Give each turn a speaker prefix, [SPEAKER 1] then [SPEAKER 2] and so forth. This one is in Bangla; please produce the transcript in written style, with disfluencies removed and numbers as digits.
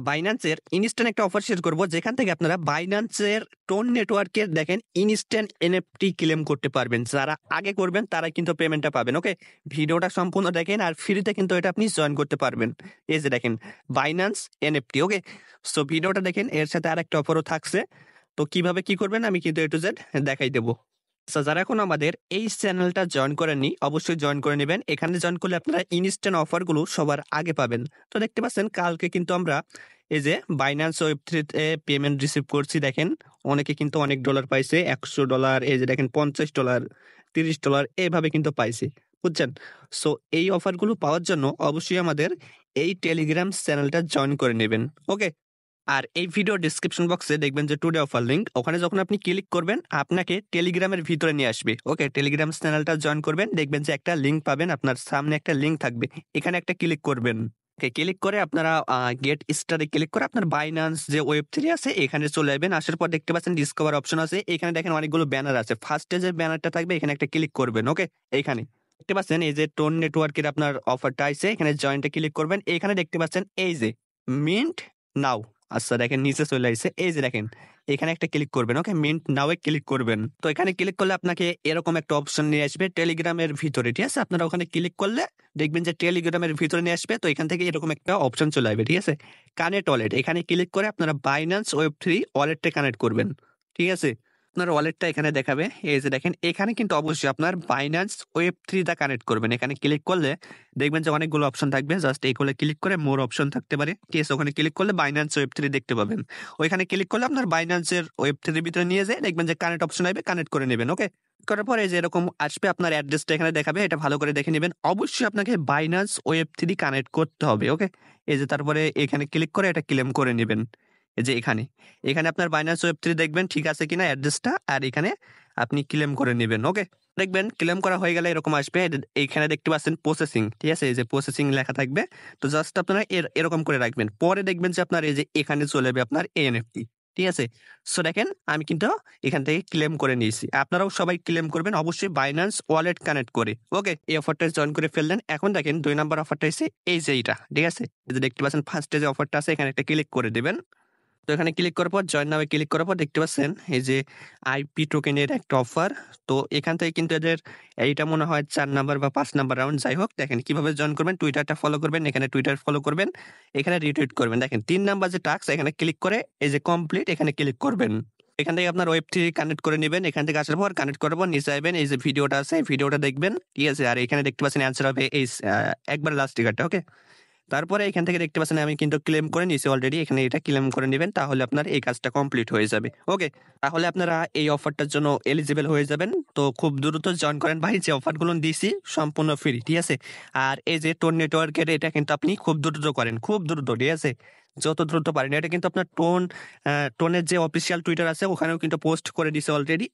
[SPEAKER 1] বাইন্যান্সের ইনস্ট্যান্ট একটা অফার শেয়ার করব, যেখান থেকে আপনারা বাইন্যান্সের টোন নেটওয়ার্কের দেখেন ইনস্ট্যান্ট এনএফটি ক্লেম করতে পারবেন। যারা আগে করবেন তারাই কিন্তু পেমেন্টটা পাবেন। ওকে, ভিডিওটা সম্পূর্ণ দেখেন আর ফ্রিতে কিন্তু এটা আপনি জয়েন করতে পারবেন। এই যে দেখেন বাইন্যান্স এনএফটি। ওকে, সো ভিডিওটা দেখেন, এর সাথে আর একটা অফারও থাকছে। তো কিভাবে কি করবেন আমি কিন্তু A to Z দেখাই দেবো। যারা এখন আমাদের এই চ্যানেলটা জয়েন করেননি অবশ্যই জয়েন করে নেবেন। এখানে জয়েন করলে আপনারা ইনস্ট্যান্ট অফারগুলো সবার আগে পাবেন। তো দেখতে পাচ্ছেন কালকে কিন্তু আমরা এই যে বাইন্যান্স ওয়েব3 পেমেন্ট রিসিভ করছি। দেখেন অনেকে কিন্তু অনেক ডলার পাইছে, $100, এই যে দেখেন $50, $30 এইভাবে কিন্তু পাইছে, বুঝছেন? সো এই অফারগুলো পাওয়ার জন্য অবশ্যই আমাদের এই টেলিগ্রাম চ্যানেলটা জয়েন করে নেবেন। ওকে, আর এই ভিডিও ডিসক্রিপশন বক্সে দেখবেন যে টুডে অফার লিঙ্ক, ওখানে যখন আপনি ক্লিক করবেন আপনাকে টেলিগ্রামের ভিতরে নিয়ে আসবে। ওকে, টেলিগ্রাম চ্যানেলটা জয়েন করবেন, দেখবেন যে একটা লিঙ্ক পাবেন, আপনার সামনে একটা লিঙ্ক থাকবে, এখানে একটা ক্লিক করবেন। ওকে, ক্লিক করে আপনারা গেট স্টারে ক্লিক করে আপনার বাইন্যান্স যে ওয়েব3 আছে এখানে চলে যাবেন। আসার পর দেখতে পাচ্ছেন ডিসকভার অপশন আছে, এখানে দেখেন অনেকগুলো ব্যানার আছে। ফার্স্টে যে ব্যানারটা থাকবে এখানে একটা ক্লিক করবেন। ওকে, এইখানে দেখতে পাচ্ছেন এই যে টোন নেটওয়ার্কের আপনার অফারটা আছে, এখানে জয়েন্টে ক্লিক করবেন। এখানে দেখতে পাচ্ছেন এই যে মিন্ট নাও। আচ্ছা দেখেন নিচে চলে আসছে, এই যে দেখেন এখানে একটা ক্লিক করবেন। ওকে, মিন্ট নাও এ ক্লিক করবেন। তো এখানে ক্লিক করলে আপনাকে এরকম একটা অপশন নিয়ে আসবে টেলিগ্রামের ভিতরে, ঠিক আছে? আপনারা ওখানে ক্লিক করলে দেখবেন যে টেলিগ্রামের ভিতরে নিয়ে আসবে। তো এখান থেকে এরকম একটা অপশন চলে আসবে, ঠিক আছে? কানেক্ট ওয়ালেট, এখানে ক্লিক করে আপনারা বাইন্যান্স ওয়েব3 ওয়ালেটটা কানেক্ট করবেন, ঠিক আছে? আপনার ওয়ালেটটা এখানে দেখাবে, এই যে দেখেন এখানে কিন্তু অবশ্যই আপনার বাইন্যান্স ওয়েব3 দা কানেক্ট করবেন। এখানে ক্লিক করলে দেখবেন যে অনেকগুলো অপশন থাকবে, জাস্ট এইগুলো ক্লিক করে মোর অপশন থাকতে পারে, ঠিক আছে? ওখানে ক্লিক করলে বাইন্যান্স ওয়েব3 দেখতে পাবেন। ওইখানে ক্লিক করলে আপনার বাইন্যান্সের ওয়েব3 ভিতরে নিয়ে যায়, দেখবেন যে কানেক্ট অপশন আসবে, কানেক্ট করে নেবেন। ওকে, করার পরে যে এরকম আসবে আপনার অ্যাড্রেসটা এখানে দেখাবে, এটা ভালো করে দেখে নেবেন। অবশ্যই আপনাকে বাইন্যান্স ওয়েব3 কানেক্ট করতে হবে। ওকে, এই যে তারপরে এখানে ক্লিক করে এটা ক্লেম করে নেবেন। এই যে এখানে এখানে আপনার বাইন্যান্স ওয়েব3 দেখবেন ঠিক আছে কিনা অ্যাড্রেসটা, আর এখানে আপনি ক্লেম করে নেবেন। ওকে, দেখবেন ক্লেম করা হয়ে গেলে এরকম আসবে, এইখানে দেখতে পাচ্ছেন প্রসেসিং, ঠিক আছে? এই যে প্রসেসিং লেখা থাকবে। তো জাস্ট আপনারা এরকম করে রাখবেন, পরে দেখবেন যে আপনার এই যে এখানে চলে যাবে আপনার এনএফটি, ঠিক আছে? সো দেখেন আমি কিন্তু এখান থেকে ক্লেম করে নিয়েছি, আপনারাও সবাই ক্লেম করবেন অবশ্যই বাইন্যান্স ওয়ালেট কানেক্ট করে। ওকে, এই অফারটা জয়েন করে ফেললেন। এখন দেখেন 2 নাম্বার অফারটা এসে এই যে এইটা, ঠিক আছে? এই যে দেখতে পাচ্ছেন ফার্স্টে যে অফারটা আছে এখানে একটা ক্লিক করে দেবেন। তো এখানে ক্লিক করার পর জয়েন নামে ক্লিক করার পর দেখতে পাচ্ছেন এই যে আইপি টোকেনের একটা অফার। তো এখান থেকে কিন্তু এদের এইটা মনে হয় 4 নাম্বার বা 5 নাম্বার রাউন্ড, যাই হোক। দেখেন কিভাবে জয়েন করবেন, টুইটারটা ফলো করবেন, এখানে টুইটার ফলো করবেন, এখানে রিটুইট করবেন। দেখেন 3 নাম্বার যে টাস্ক, এখানে ক্লিক করে এই যে কমপ্লিট এখানে ক্লিক করবেন। এখান থেকে আপনার ওয়েব3 কানেক্ট করে নেবেন। এখান থেকে আসার পর কানেক্ট করার পর নিচে আসবেন, এই যে ভিডিওটা আছে ভিডিওটা দেখবেন, ঠিক আছে? আর এখানে দেখতে পাচ্ছেন অ্যান্সার হবে এই একবার লাস্ট টিকারটা। ওকে, তারপরে এখান থেকে দেখতে পাচ্ছেন আমি কিন্তু ক্লেম করে নিয়েছি অলরেডি, এখানে এটা ক্লেম করে নেবেন, তাহলে আপনার এই কাজটা কমপ্লিট হয়ে যাবে। ওকে, তাহলে আপনারা এই অফারটার জন্য এলিজিবল হয়ে যাবেন। তো খুব দ্রুত জয়েন করেন ভাই, যে অফারগুলো দিয়েছি সম্পূর্ণ ফ্রি, ঠিক আছে? আর এই যে টোন নেটওয়ার্কের এটা কিন্তু আপনি খুব দ্রুত করেন, খুব দ্রুত, ঠিক আছে? যত দ্রুত পারেন। এটা কিন্তু আপনার টোনের যে অফিসিয়াল টুইটার আছে ওখানেও কিন্তু পোস্ট করে দিছে অলরেডি।